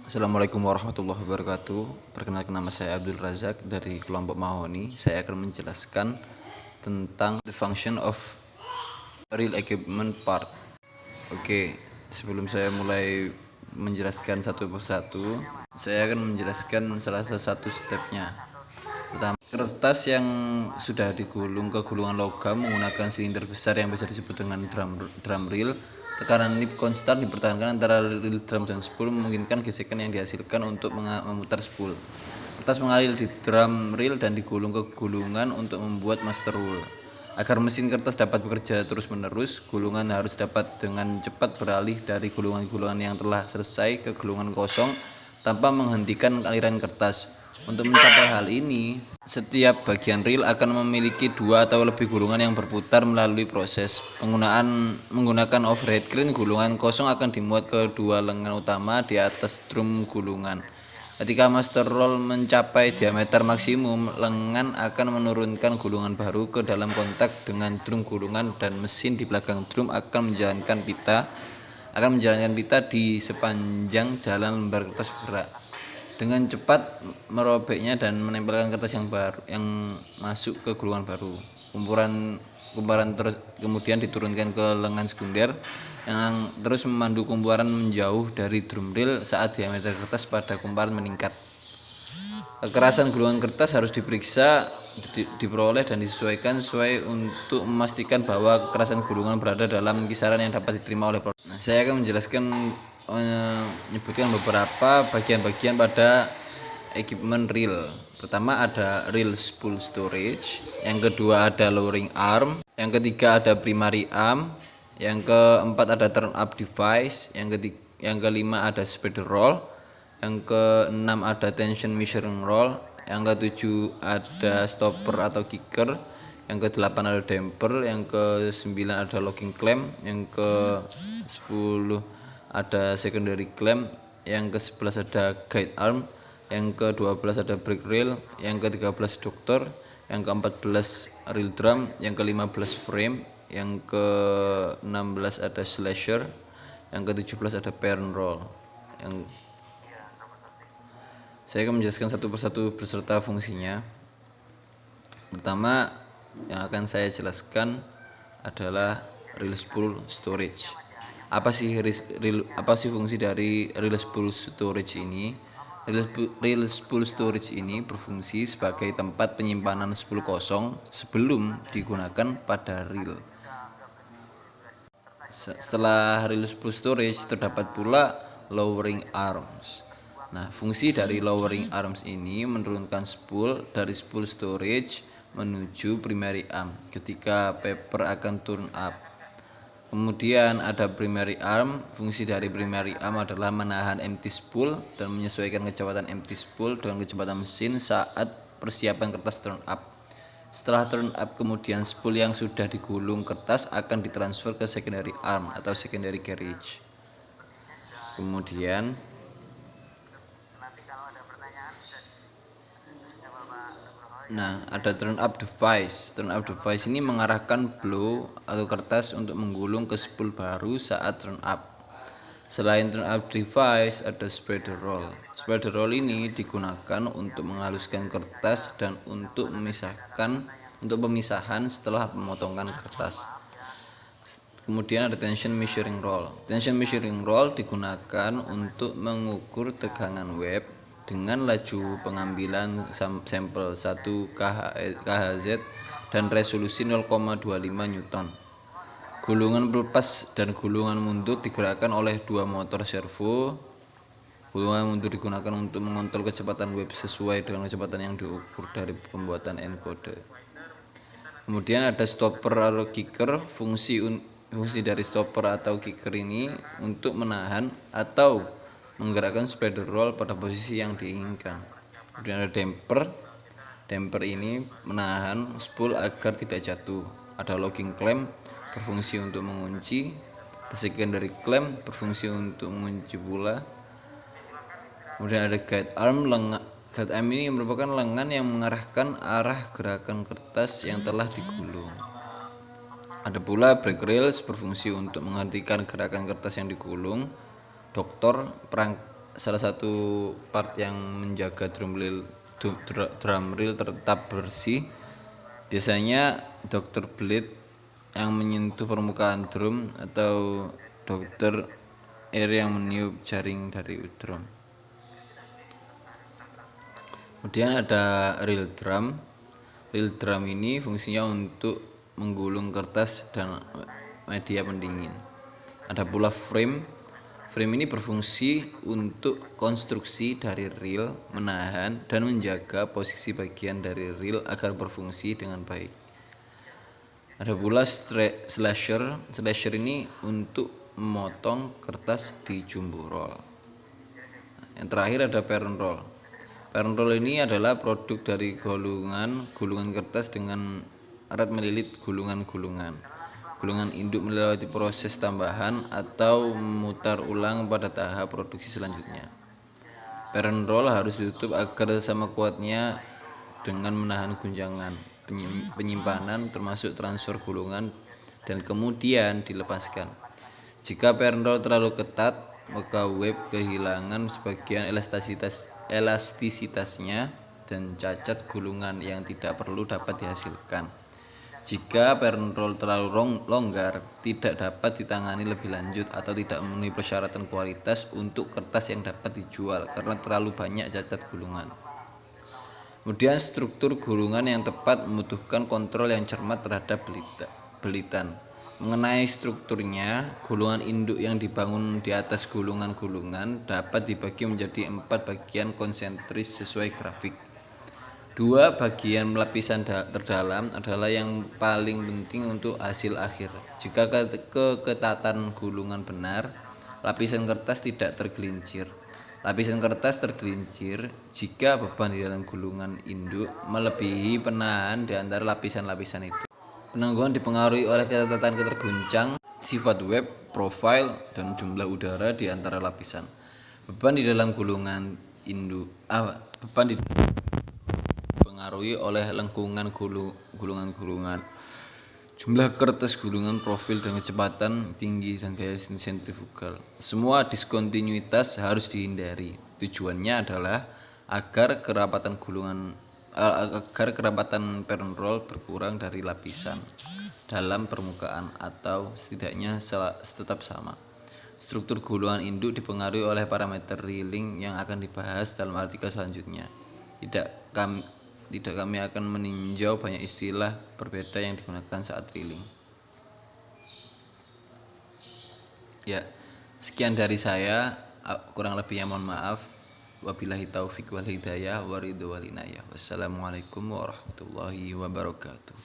Assalamualaikum warahmatullahi wabarakatuh. Perkenalkan, nama saya Abdul Razak dari kelompok Mahoni. Saya akan menjelaskan tentang the function of real equipment part. Oke, sebelum saya mulai menjelaskan satu persatu, saya akan menjelaskan salah satu stepnya. Pertama, kertas yang sudah digulung ke gulungan logam menggunakan silinder besar yang bisa disebut dengan drum reel. Tekanan nip konstan dipertahankan antara reel drum dan spool, memungkinkan gesekan yang dihasilkan untuk memutar spool. Kertas mengalir di drum reel dan digulung ke gulungan untuk membuat master roll. Agar mesin kertas dapat bekerja terus-menerus, gulungan harus dapat dengan cepat beralih dari gulungan-gulungan yang telah selesai ke gulungan kosong tanpa menghentikan aliran kertas. Untuk mencapai hal ini, setiap bagian reel akan memiliki dua atau lebih gulungan yang berputar melalui proses menggunakan overhead crane. Gulungan kosong akan dimuat ke dua lengan utama di atas drum gulungan. Ketika master roll mencapai diameter maksimum, lengan akan menurunkan gulungan baru ke dalam kontak dengan drum gulungan, dan mesin di belakang drum akan menjalankan pita di sepanjang jalan lembar kertas bergerak. Dengan cepat merobeknya dan menempelkan kertas yang masuk ke gulungan baru. Kumparan terus kemudian diturunkan ke lengan sekunder yang terus memandu kumparan menjauh dari drum reel saat diameter kertas pada kumparan meningkat. Kekerasan gulungan kertas harus diperiksa, diperoleh dan disesuaikan sesuai untuk memastikan bahwa kekerasan gulungan berada dalam kisaran yang dapat diterima oleh produk. Saya akan menyebutkan beberapa bagian-bagian pada equipment reel. Pertama ada reel spool storage, yang kedua ada lowering arm, yang ketiga ada primary arm, yang keempat ada turn up device, yang kelima ada spreader roll, yang keenam ada tension measuring roll, yang ketujuh ada stopper atau kicker, yang ke-8 ada damper, yang ke-9 ada locking clamp, yang ke-10 ada secondary clamp, yang ke-11 ada guide arm, yang ke-12 ada brake rail, yang ke-13 doctor, yang ke-14 reel drum, yang ke-15 frame, yang ke-16 ada slasher, yang ke-17 ada parent roll. Saya akan menjelaskan satu persatu beserta fungsinya. Pertama yang akan saya jelaskan adalah reel spool storage. Apa sih fungsi dari reel spool storage ini? Reel spool storage ini berfungsi sebagai tempat penyimpanan spool kosong sebelum digunakan pada reel. Setelah reel spool storage terdapat pula lowering arms. Nah, fungsi dari lowering arms ini menurunkan spool dari spool storage menuju primary arm ketika paper akan turn up. Kemudian ada primary arm. Fungsi dari primary arm adalah menahan empty spool dan menyesuaikan kecepatan empty spool dengan kecepatan mesin saat persiapan kertas turn up. Setelah turn up, kemudian spool yang sudah digulung kertas akan ditransfer ke secondary arm atau secondary carriage. Kemudian ada turn up device. Turn up device ini mengarahkan blow atau kertas untuk menggulung ke spool baru saat turn up. Selain turn up device, ada spreader roll. Spreader roll ini digunakan untuk menghaluskan kertas dan untuk pemisahan setelah pemotongan kertas. Kemudian ada tension measuring roll. Tension measuring roll digunakan untuk mengukur tegangan web dengan laju pengambilan sampel 1 kHz dan resolusi 0,25 Newton. Gulungan pelepas dan gulungan mundur digerakkan oleh dua motor servo. Gulungan mundur digunakan untuk mengontrol kecepatan web sesuai dengan kecepatan yang diukur dari pembuatan enkode. Kemudian ada stopper atau kicker. Fungsi dari stopper atau kicker ini untuk menahan atau menggerakkan spreader roll pada posisi yang diinginkan. Kemudian ada damper. Damper ini menahan spool agar tidak jatuh. Ada locking clamp, berfungsi untuk mengunci. Ada secondary clamp, berfungsi untuk mengunci pula. Kemudian ada guide arm. Guide arm ini merupakan lengan yang mengarahkan arah gerakan kertas yang telah digulung. Ada pula brake rails, berfungsi untuk menghentikan gerakan kertas yang digulung. Doktor, salah satu part yang menjaga drum reel tetap bersih. Biasanya dokter blade yang menyentuh permukaan drum atau dokter air yang meniup jaring dari drum. Kemudian ada reel drum. Reel drum ini fungsinya untuk menggulung kertas dan media pendingin. Ada pula frame. Frame ini berfungsi untuk konstruksi dari reel, menahan dan menjaga posisi bagian dari reel agar berfungsi dengan baik. Ada pula slasher. Slasher ini untuk memotong kertas di jumbo roll. Yang terakhir ada parent roll. Parent roll ini adalah produk dari gulungan kertas dengan erat melilit gulungan induk melewati proses tambahan atau memutar ulang pada tahap produksi selanjutnya. Parent roll harus ditutup agar sama kuatnya dengan menahan guncangan penyimpanan termasuk transfer gulungan dan kemudian dilepaskan. Jika parent roll terlalu ketat, maka web kehilangan sebagian elastisitasnya dan cacat gulungan yang tidak perlu dapat dihasilkan. Jika parent roll terlalu longgar, tidak dapat ditangani lebih lanjut atau tidak memenuhi persyaratan kualitas untuk kertas yang dapat dijual karena terlalu banyak cacat gulungan. Kemudian struktur gulungan yang tepat membutuhkan kontrol yang cermat terhadap belitan. Mengenai strukturnya, gulungan induk yang dibangun di atas gulungan dapat dibagi menjadi 4 bagian konsentris sesuai grafik. 2 bagian lapisan terdalam adalah yang paling penting untuk hasil akhir. Jika keketatan gulungan benar, lapisan kertas tidak tergelincir. Lapisan kertas tergelincir jika beban di dalam gulungan induk melebihi penahan di antara lapisan-lapisan itu. Penangguhan dipengaruhi oleh ketatan keterguncang, sifat web, profil, dan jumlah udara di antara lapisan. Beban di dalam gulungan induk dipengaruhi oleh lengkungan gulungan, jumlah kertas gulungan, profil, dan kecepatan tinggi dan gaya sentrifugal. Semua diskontinuitas harus dihindari. Tujuannya adalah agar kerapatan parent roll berkurang dari lapisan dalam permukaan atau setidaknya tetap sama. Struktur gulungan induk dipengaruhi oleh parameter reeling yang akan dibahas dalam artikel selanjutnya. Tidak kami akan meninjau banyak istilah berbeda yang digunakan saat reeling. Ya, sekian dari saya, kurang lebihnya mohon maaf. Wabillahi taufiq wal hidayah wa ridho wal inayah. Wassalamualaikum warahmatullahi wabarakatuh.